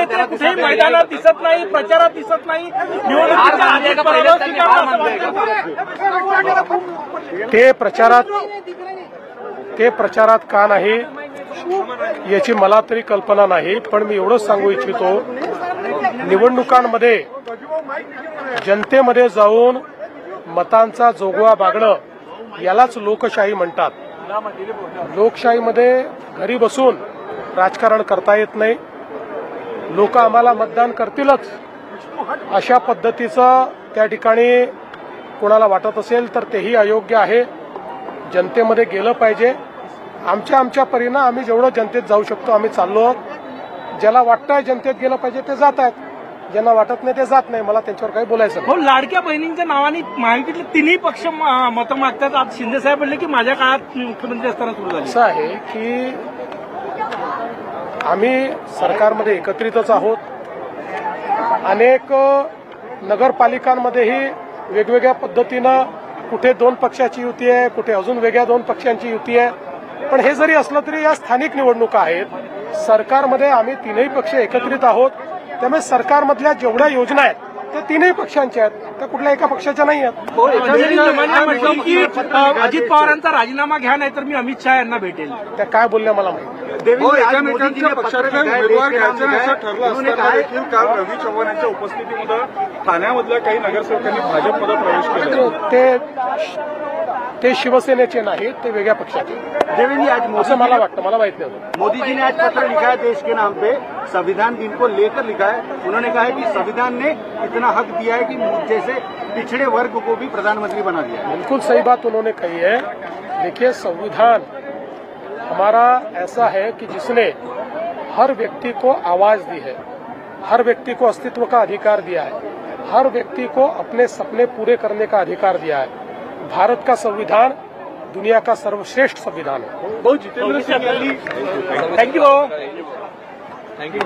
नेते कुठेही मैदानात दिसत नाही, प्रचारात दिसत नाही, निवडणुकीच्या आधी पराभव स्वीकारला. ते प्रचारात का नाही याची मला तरी कल्पना नाही. पण मी एवढंच सांगू इच्छितो, निवडणुकांमध्ये जनतेमध्ये जाऊन मतांचा जोगवा बागणं यालाच लोकशाही म्हणतात. लोकशाहीमध्ये घरी बसून राजकारण करता येत नाही. लोक आम्हाला मतदान करतीलच अशा पद्धतीचं त्या ठिकाणी कोणाला वाटत असेल तर तेही अयोग्य आहे. जनतेमध्ये गेलं पाहिजे. आमच्या परीनं आम्ही जेवढं जनतेत जाऊ शकतो आम्ही चाललो आहोत. ज्याला वाटतंय जनतेत गेलं पाहिजे ते जात आहेत, ज्यांना वाटत नाही ते जात नाही. मला त्यांच्यावर काही बोलायचं नाही. हो, लाडक्या बहिणींच्या नावाने महायुतीतले तिन्ही पक्ष मतं मागतात. आज शिंदे साहेब म्हणले की माझ्या काळात मुख्यमंत्री असताना सुरू झाली. असं आहे की आम्ही सरकारमध्ये एकत्रितच आहोत. अनेक नगरपालिकांमध्येही वेगवेगळ्या पद्धतीनं कुठे 2 पक्षाची युती आहे, कुठे अजून वेगळ्या 2 पक्षांची युती आहे. पण हे जरी असलं तरी या स्थानिक निवडणुका आहेत. सरकारमध्ये आम्ही तीनही पक्ष एकत्रित आहोत. त्यामुळे सरकारमधल्या जेवढ्या योजना आहेत त्या तीनही पक्षांच्या आहेत, त्या कुठल्या एका पक्षाच्या नाही आहेत. म्हटलं की अजित पवारांचा राजीनामा घ्या, नाही तर मी अमित शहा यांना भेटेल. त्या काय बोलल्या मला माहिती. एकामेकांच्या पक्षाकडे उमेदवार घ्यायचं असं ठरलं असताना देखील काल रवी चव्हाण यांच्या उपस्थितीमध्ये ठाण्यामधल्या काही नगरसेवकांनी भाजपमध्ये प्रवेश केला. ते शिवसेनेचे नाहीत, ते वेगळ्या पक्षाचे असं मला वाटतं. मला माहित नाही. मोदी जी ने आज पत्र लिखा है देश के नाम पे, संविधान दिन को लेकर लिखा है. उन्होंने कहा है कि संविधान ने इतना हक दिया है कि जैसे पिछड़े वर्ग को भी प्रधानमंत्री बना दिया. बिल्कुल सही बात उन्होंने कही है. देखिए, संविधान हमारा ऐसा है कि जिसने हर व्यक्ति को आवाज दी है, हर व्यक्ति को अस्तित्व का अधिकार दिया है, हर व्यक्ति को अपने सपने पूरे करने का अधिकार दिया है. भारत का संविधान दुनिया का सर्वश्रेष्ठ संविधान है. भाऊ जितेंद्र सिंह यांनी थँक्यू. थँक्यू.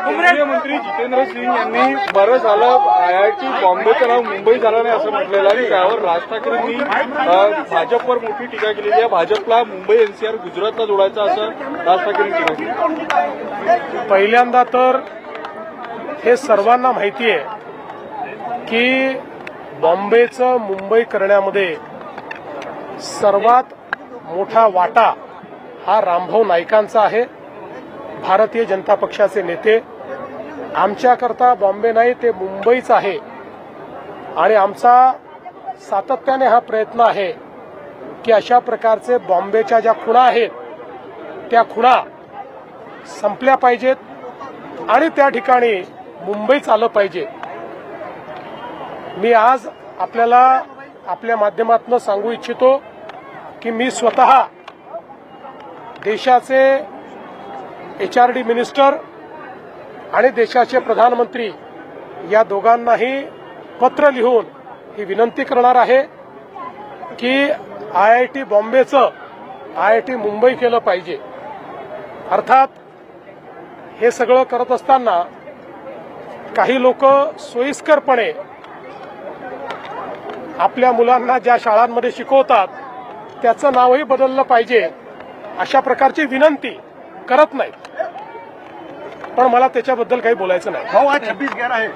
केंद्रीय मंत्री जितेंद्र सिंह यांनी बरं झालं IIT बॉम्बेचं नाव मुंबई झालं नाही असं म्हटलेलं आहे. त्यावर राज ठाकरेंनी भाजपवर मोठी टीका केलेली आहे. भाजपला मुंबई NCR गुजरातला जोडायचं असं राज ठाकरेंनी टीका केली. पहिल्यांदा तर हे सर्वांना माहिती आहे की बॉम्बेचं मुंबई करण्यामध्ये सर्वात मोठा वाटा हा रामभाऊ नाईकांचा आहे, भारतीय जनता पक्षाचे नेते. आमच्याकरता बॉम्बे नाही, ते मुंबईच आहे. आणि आमचा सातत्याने हा प्रयत्न आहे की अशा प्रकारचे बॉम्बेच्या ज्या खुणा आहेत त्या खुणा संपल्या पाहिजेत आणि त्या ठिकाणी मुंबईच आलं पाहिजे. मी आज आपल्याला आपल्या माध्यमातून सांगू इच्छितो की मी स्वतः देशाचे HRD मिनिस्टर आणि देशाचे प्रधानमंत्री या दोघांनाही पत्र लिहून ही विनंती करणार आहे की IIT बॉम्बेचं IIT मुंबई केलं पाहिजे. अर्थात हे सगळं करत असताना काही लोक सोयीस्करपणे आपल्या मुलांना ज्या शाळांमध्ये शिकवतात त्याचं नावही बदललं पाहिजे अशा प्रकारची विनंती करत नाहीत. पण मला त्याच्याबद्दल काही बोलायचं नाही. भाऊ आज 26/11 आहे.